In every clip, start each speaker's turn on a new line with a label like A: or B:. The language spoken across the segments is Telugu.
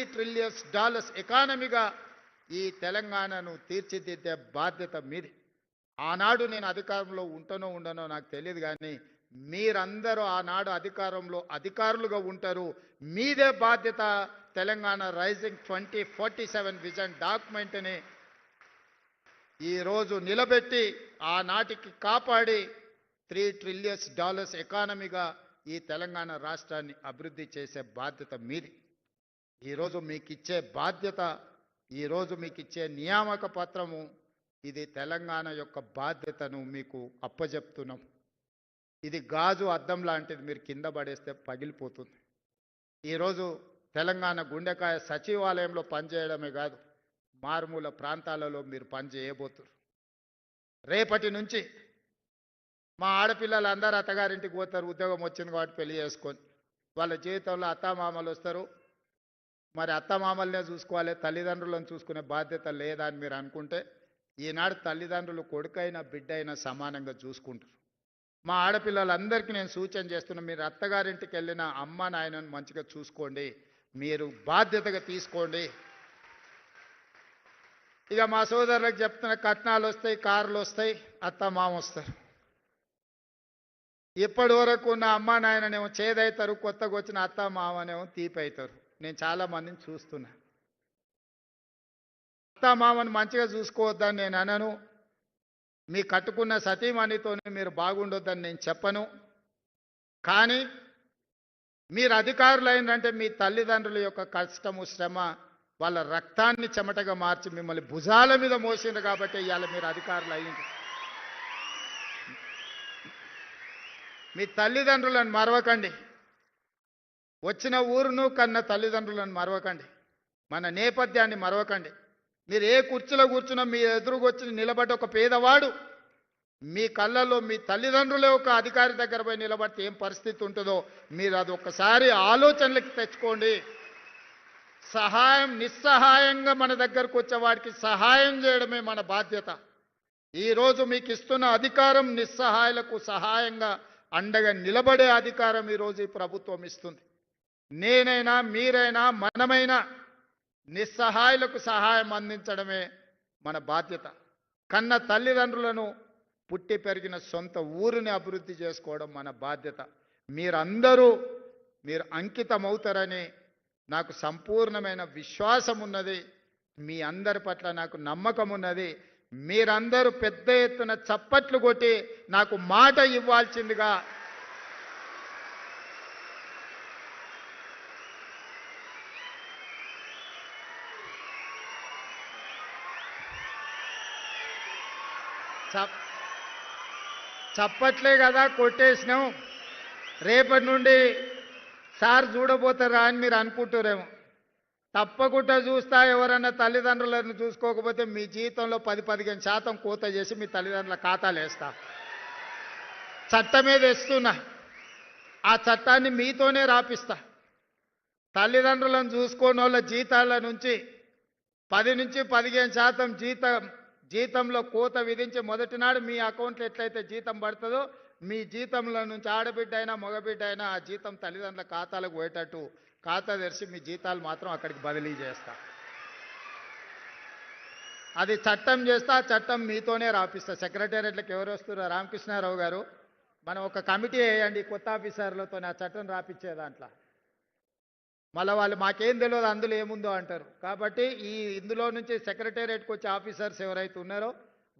A: $3 ట్రిలియన్ ఎకానమీగా ఈ తెలంగాణను తీర్చిదిద్దే బాధ్యత మీది. ఆనాడు నేను అధికారంలో ఉంటానో ఉండనో నాకు తెలియదు, కానీ మీరందరూ ఆనాడు అధికారులుగా ఉంటారు. మీదే బాధ్యత. తెలంగాణ రైజింగ్ 2047 విజన్ డాక్యుమెంట్ని ఈరోజు నిలబెట్టి ఆనాటికి కాపాడి $3 ట్రిలియన్ ఎకానమీగా ఈ తెలంగాణ రాష్ట్రాన్ని అభివృద్ధి చేసే బాధ్యత మీది. ఈరోజు మీకు ఇచ్చే బాధ్యత, ఈరోజు మీకు ఇచ్చే నియామక పత్రము, ఇది తెలంగాణ యొక్క బాధ్యతను మీకు అప్పజెప్తున్నాం. ఇది గాజు అద్దం లాంటిది, మీరు కింద పడేస్తే పగిలిపోతుంది. ఈరోజు తెలంగాణ గుండెకాయ సచివాలయంలో పనిచేయడమే కాదు, మారుమూల ప్రాంతాలలో మీరు పనిచేయబోతున్నారు. రేపటి నుంచి మా ఆడపిల్లలు అందరూ అత్తగారింటికి పోతారు, ఉద్యోగం వచ్చింది కాబట్టి పెళ్లి చేసుకొని. వాళ్ళ జీవితంలో అత్తామామలు వస్తారు. మరి అత్తమామలనే చూసుకోవాలి, తల్లిదండ్రులను చూసుకునే బాధ్యత లేదా అని మీరు అనుకుంటే, ఈనాడు తల్లిదండ్రులు కొడుకైనా బిడ్డైనా సమానంగా చూసుకుంటారు. మా ఆడపిల్లలందరికీ నేను సూచన చేస్తున్నా, మీరు అత్తగారింటికి వెళ్ళిన అమ్మ నాయనను మంచిగా చూసుకోండి, మీరు బాధ్యతగా తీసుకోండి. ఇక మా సోదరులకు చెప్తున్న, కట్నాలు వస్తాయి, కార్లు వస్తాయి, అత్తమామ వస్తారు. ఇప్పటి వరకు ఉన్న అమ్మ నాయననేమో చేదవుతారు, కొత్తగా వచ్చిన అత్తమామనేమో తీపి అవుతారు. నేను చాలా మందిని చూస్తున్నా. అత్తమామను మంచిగా చూసుకోవద్దని నేను అనను, మీ కట్టుకున్న సతీమణితోనే మీరు బాగుండొద్దని నేను చెప్పను. కానీ మీరు అధికారులు అయినంటే మీ తల్లిదండ్రుల యొక్క కష్టము శ్రమ, వాళ్ళ రక్తాన్ని చెమటగా మార్చి మిమ్మల్ని భుజాల మీద మోసిండ్రు కాబట్టి ఇవాళ మీరు అధికారులు అయ్యింది. మీ తల్లిదండ్రులను మరవకండి, వచ్చిన ఊరును కన్న తల్లిదండ్రులను మరవకండి, మన నేపథ్యాన్ని మరవకండి. మీరు ఏ కుర్చీలో కూర్చున్నా మీ ఎదురుకు వచ్చి నిలబడ్డ ఒక పేదవాడు మీ కళ్ళల్లో మీ తల్లిదండ్రులే ఒక అధికారి దగ్గర పోయి నిలబడితే ఏం పరిస్థితి ఉంటుందో మీరు అది ఒక్కసారి ఆలోచనలకు తెచ్చుకోండి. నిస్సహాయంగా మన దగ్గరకు వచ్చేవాడికి సహాయం చేయడమే మన బాధ్యత. ఈరోజు మీకు ఇస్తున్న అధికారం నిస్సహాయులకు సహాయంగా అండగా నిలబడే అధికారం ఈరోజు ఈ ప్రభుత్వం ఇస్తుంది. నేనైనా మీరైనా మనమైనా నిస్సహాయులకు సహాయం అందించడమే మన బాధ్యత. కన్న తల్లిదండ్రులను, పుట్టి పెరిగిన సొంత ఊరిని అభివృద్ధి చేసుకోవడం మన బాధ్యత. మీరు అంకితమవుతారని నాకు సంపూర్ణమైన విశ్వాసం ఉన్నది. మీ అందరి పట్ల నాకు నమ్మకం ఉన్నది. మీరందరూ పెద్ద ఎత్తున చప్పట్లు కొట్టి నాకు మాట ఇవ్వాల్సిందిగా చప్పట్లే కదా కొట్టేసినాం. రేపటి నుండి సార్ చూడబోతారా అని మీరు అనుకుంటారేమో. తప్పకుండా చూస్తా. ఎవరన్నా తల్లిదండ్రులను చూసుకోకపోతే మీ జీవితంలో 10-15% కోత చేసి మీ తల్లిదండ్రుల ఖాతాలు వేస్తా. చట్టమే తెస్తున్నా, ఆ చట్టాన్ని మీతోనే రాపిస్తా. తల్లిదండ్రులను చూసుకోని వాళ్ళ జీతాల నుంచి 10-15% జీతంలో కోత విధించి మొదటి నాడు మీ అకౌంట్లో ఎట్లయితే జీతం పడుతుందో మీ జీతంలో నుంచి ఆడబిడ్డ అయినా మగబిడ్డ అయినా ఆ జీతం తల్లిదండ్రుల ఖాతాలకు పోయేటట్టు ఖాతా తెరిచి మీ జీతాలు మాత్రం అక్కడికి బదిలీ చేస్తా. అది చట్టం చేస్తా, ఆ చట్టం మీతోనే రాపిస్తా. సెక్రటేరియట్లకు ఎవరు వస్తున్నారో రామకృష్ణారావు గారు, మనం ఒక కమిటీ వేయండి కొత్త ఆఫీసర్లతో ఆ చట్టం రాపిచ్చే దాంట్లో. మళ్ళీ వాళ్ళు మాకేం తెలియదు అందులో ఏముందో అంటారు. కాబట్టి ఇందులో నుంచి సెక్రటేరియట్కి వచ్చే ఆఫీసర్స్ ఎవరైతే ఉన్నారో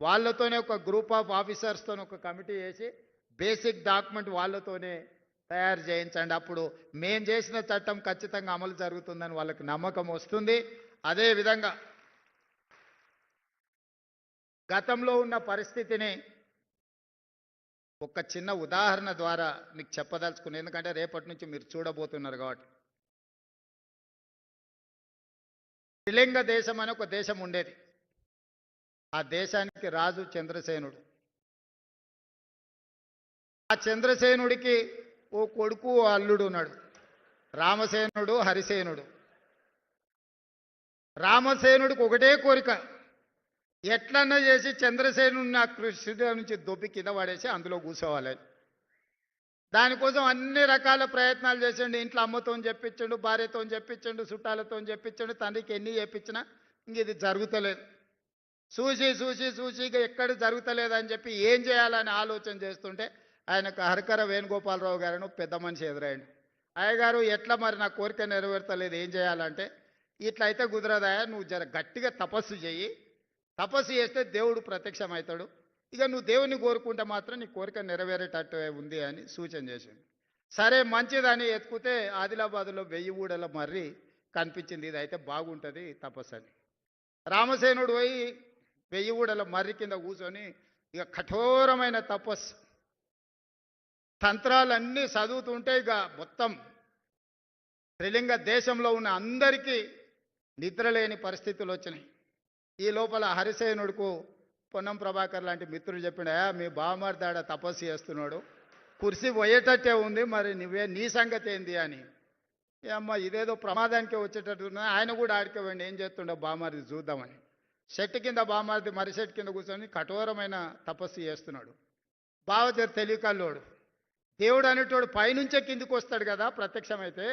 A: వాళ్ళతోనే ఒక గ్రూప్ ఆఫ్ ఆఫీసర్స్తో ఒక కమిటీ వేసి బేసిక్ డాక్యుమెంట్ వాళ్ళతోనే తయారు చేయించండి. అప్పుడు మేం చేసిన చట్టం ఖచ్చితంగా అమలు జరుగుతుందని వాళ్ళకి నమ్మకం వస్తుంది. అదేవిధంగా గతంలో ఉన్న పరిస్థితిని ఒక చిన్న ఉదాహరణ ద్వారా మీకు చెప్పదలుచుకున్నాను. ఎందుకంటే రేపటి నుంచి మీరు చూడబోతున్నారు కాబట్టి. త్రిలింగ దేశం అని ఒక దేశం ఉండేది. ఆ దేశానికి రాజు చంద్రసేనుడు. ఆ చంద్రసేనుడికి ఓ కొడుకు ఓ అల్లుడు ఉన్నాడు, రామసేనుడు హరిసేనుడు. రామసేనుడికి ఒకటే కోరిక, ఎట్లన్నా చేసి చంద్రసేనుడిని ఆ కృష్ణుడి నుంచి దొబ్బి కింద పడేసి అందులో కూర్చోవాలి. దానికోసం అన్ని రకాల ప్రయత్నాలు చేసిండు. ఇంట్లో అమ్మతో చెప్పించండు, భార్యతో చెప్పించండు, చుట్టాలతో చెప్పించండు, తండ్రికి ఎన్ని చెప్పించినా ఇంక ఇది జరుగుతలేదు. చూసి చూసి చూసి ఇక ఎక్కడ జరుగుతలేదని చెప్పి ఏం చేయాలని ఆలోచన చేస్తుంటే ఆయనకు హరికర వేణుగోపాలరావు గారు పెద్ద మనిషి ఎదురైండు. అయ్యగారు ఎట్లా మరి నా కోరిక నెరవేర్తలేదు, ఏం చేయాలంటే ఇట్లా అయితే కుదరదాయా, నువ్వు జర గట్టిగా తపస్సు చెయ్యి, తపస్సు చేస్తే దేవుడు ప్రత్యక్షమవుతాడు, ఇక నువ్వు దేవుని కోరుకుంటే మాత్రం నీ కోరిక నెరవేరేటట్టు ఉంది అని సూచన చేసిండు. సరే మంచిదని ఎత్తుకుతే ఆదిలాబాద్లో 1000 ఊడల మర్రి కనిపించింది, ఇది అయితే బాగుంటుంది తపస్సు అని. రామసేనుడు పోయి 1000 ఊడల మర్రి కింద కూర్చొని ఇక కఠోరమైన తపస్సు తంత్రాలన్నీ చదువుతుంటే ఇక మొత్తం త్రిలింగ దేశంలో ఉన్న అందరికీ నిద్రలేని పరిస్థితులు వచ్చినాయి. ఈ లోపల హరిసేనుడుకు పొన్నం ప్రభాకర్ లాంటి మిత్రులు చెప్పిండా, మీ బావమర్దాడ తపస్సు చేస్తున్నాడు, కుర్చీ పోయేటట్టే ఉంది, మరి నీ సంగతి ఏంది అని. అమ్మ ఇదేదో ప్రమాదానికే వచ్చేటట్టున్నా, ఆయన కూడా ఆడుకోవండి ఏం చేస్తుండో బామారిది చూద్దామని చెట్టు కింద బామారిది మర్రి చెట్టు కింద కూర్చొని కఠోరమైన తపస్సు చేస్తున్నాడు. బావ జర తెలియకల్లోడు, దేవుడు అనేటోడు పైనుంచే కిందికి వస్తాడు కదా ప్రత్యక్షమైతే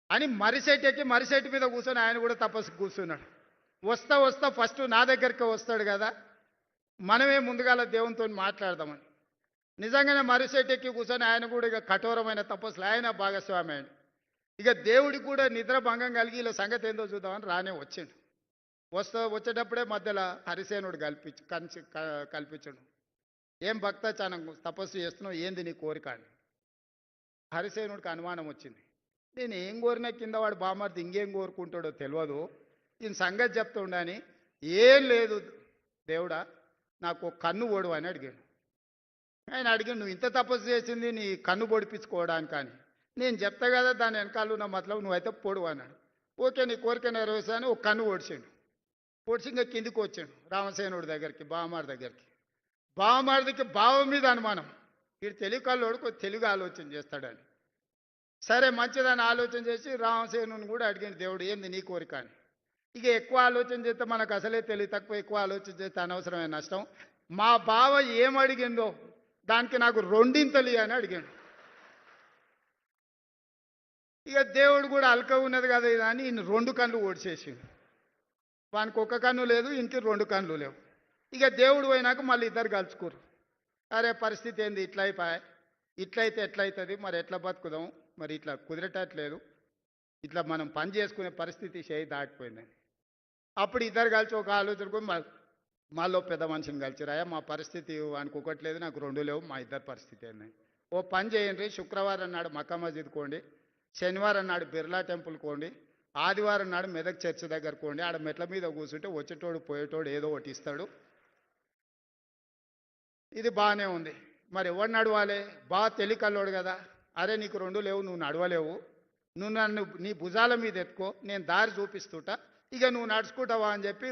A: అని మర్రి చెట్టు మీద కూర్చొని ఆయన కూడా తపస్సు కూర్చున్నాడు. వస్తా వస్తా ఫస్ట్ నా దగ్గరికి వస్తాడు కదా, మనమే ముందుగాల దేవునితో మాట్లాడదామని నిజంగానే మర్రి చెట్టు కూర్చొని ఆయన కూడా ఇక కఠోరమైన తపస్సులు ఆయన భాగస్వామి అయ్యాడు. ఇక దేవుడికి కూడా నిద్ర భంగం కలిగి ఇలా సంగతి ఏందో చూద్దామని రానే వచ్చిండు. వచ్చేటప్పుడే మధ్యలో హరిసేనుడు కల్పించడు, ఏం భక్త చాలా తపస్సు చేస్తున్నావు, ఏంది నీ కోరిక అని. హరిసేనుడికి అనుమానం వచ్చింది, నేను ఏం కోరినా కింద వాడు బామర్ది ఇంకేం కోరుకుంటాడో తెలియదు, ఈయన సంగతి చెప్తుండని. ఏం లేదు దేవుడా, నాకు కన్ను ఓడు అని అడిగాడు. ఆయన అడిగాడు, నువ్వు ఇంత తపస్సు చేసింది నీ కన్ను పొడిపించుకోవడానికి అని. నేను చెప్తా కదా దాని వెనకాల ఉన్న మతలబు నువ్వైతే పొడువు అన్నాడు. ఓకే నీ కోరిక నెరవేర్చాను, ఒక కన్ను ఓడిచాడు. ఓడిచి ఇంకా కిందికి వచ్చాడు రామసేనుడి దగ్గరికి, బావమారి దగ్గరికి. బావమారిదికి బావ మీద అనుమానం, వీడు తెలివికల్లోడు కొంచెం తెలుగు ఆలోచన చేస్తాడని. సరే మంచిదని ఆలోచన చేసి రామసేనుని కూడా అడిగాడు, దేవుడు ఏంది నీ కోరిక అని. ఇక ఎక్కువ ఆలోచన చేస్తే మనకు అసలే తెలివి తక్కువ, ఎక్కువ ఆలోచన చేస్తే అనవసరమైన నష్టం. మా బావ ఏం అడిగిందో దానికి నాకు 2 అని అడిగాడు. ఇక దేవుడు కూడా అల్క ఉన్నది కదా ఇది అని ఈయన 2 కళ్ళు ఓడిచేసిండు. వానికి 1 కన్ను లేదు, ఇంటికి 2 కళ్ళు లేవు. ఇక దేవుడు పోయినాక మళ్ళీ ఇద్దరు కలుసుకురు. అరే పరిస్థితి ఏంది, ఇట్లా అయిపోయా, ఇట్లయితే ఎట్లయితుంది, మరి ఎట్లా బతుకుదాం, మరి ఇట్లా కుదిరేటట్లేదు, ఇట్లా మనం పని చేసుకునే పరిస్థితి చేయి దాటిపోయిందని. అప్పుడు ఇద్దరు కలిసి ఒక ఆలోచనకు మాలో పెద్ద మనిషిని కలిసిరాయా, మా పరిస్థితి వానికి 1 లేదు, నాకు 2 లేవు, మా ఇద్దరు పరిస్థితి ఏందని. ఓ పని చేయండి, శుక్రవారం నాడు మక్కా మస్జిద్ కోండి, శనివారం నాడు బిర్లా టెంపుల్ కోండి, ఆదివారం నాడు మెదక్ చర్చ్ దగ్గర కోండి, ఆడ మెట్ల మీద కూర్చుంటే వచ్చేటోడు పోయేటోడు ఏదో ఒకటి ఇస్తాడు. ఇది బాగానే ఉంది, మరి ఎవడు నడవాలి, బాగా తెలికల్లోడు కదా. అరే నీకు 2 లేవు, నువ్వు నడవలేవు, నువ్వు నన్ను నీ భుజాల మీద ఎత్తుకో, నేను దారి చూపిస్తుంటా, ఇక నువ్వు నడుచుకుంటావా అని చెప్పి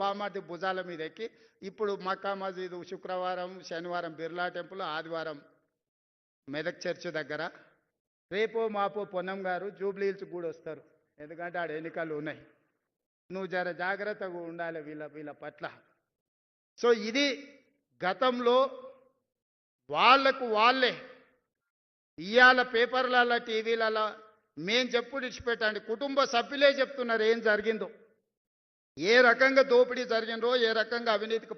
A: బామార్ది భుజాల మీద ఎక్కి ఇప్పుడు మక్కా మస్జిద్, శుక్రవారం శనివారం బిర్లా టెంపుల్, ఆదివారం మెదక్ చర్చ్ దగ్గర, రేపో మాపో పొన్నం గారు జూబ్లీ హిల్స్ కూడా వస్తారు, ఎందుకంటే ఆడ ఎన్నికలు ఉన్నాయి. నువ్వు జర జాగ్రత్తగా ఉండాలి వీళ్ళ పట్ల. సో ఇది గతంలో వాళ్లకు వాళ్ళే ఇవాళ పేపర్లలో టీవీలలో మేం చెప్పుడు ఇచ్చిపెట్టండి, కుటుంబ సభ్యులే చెప్తున్నారు ఏం జరిగిందో, ఏ రకంగా దోపిడీ జరిగిందో, ఏ రకంగా అవినీతికి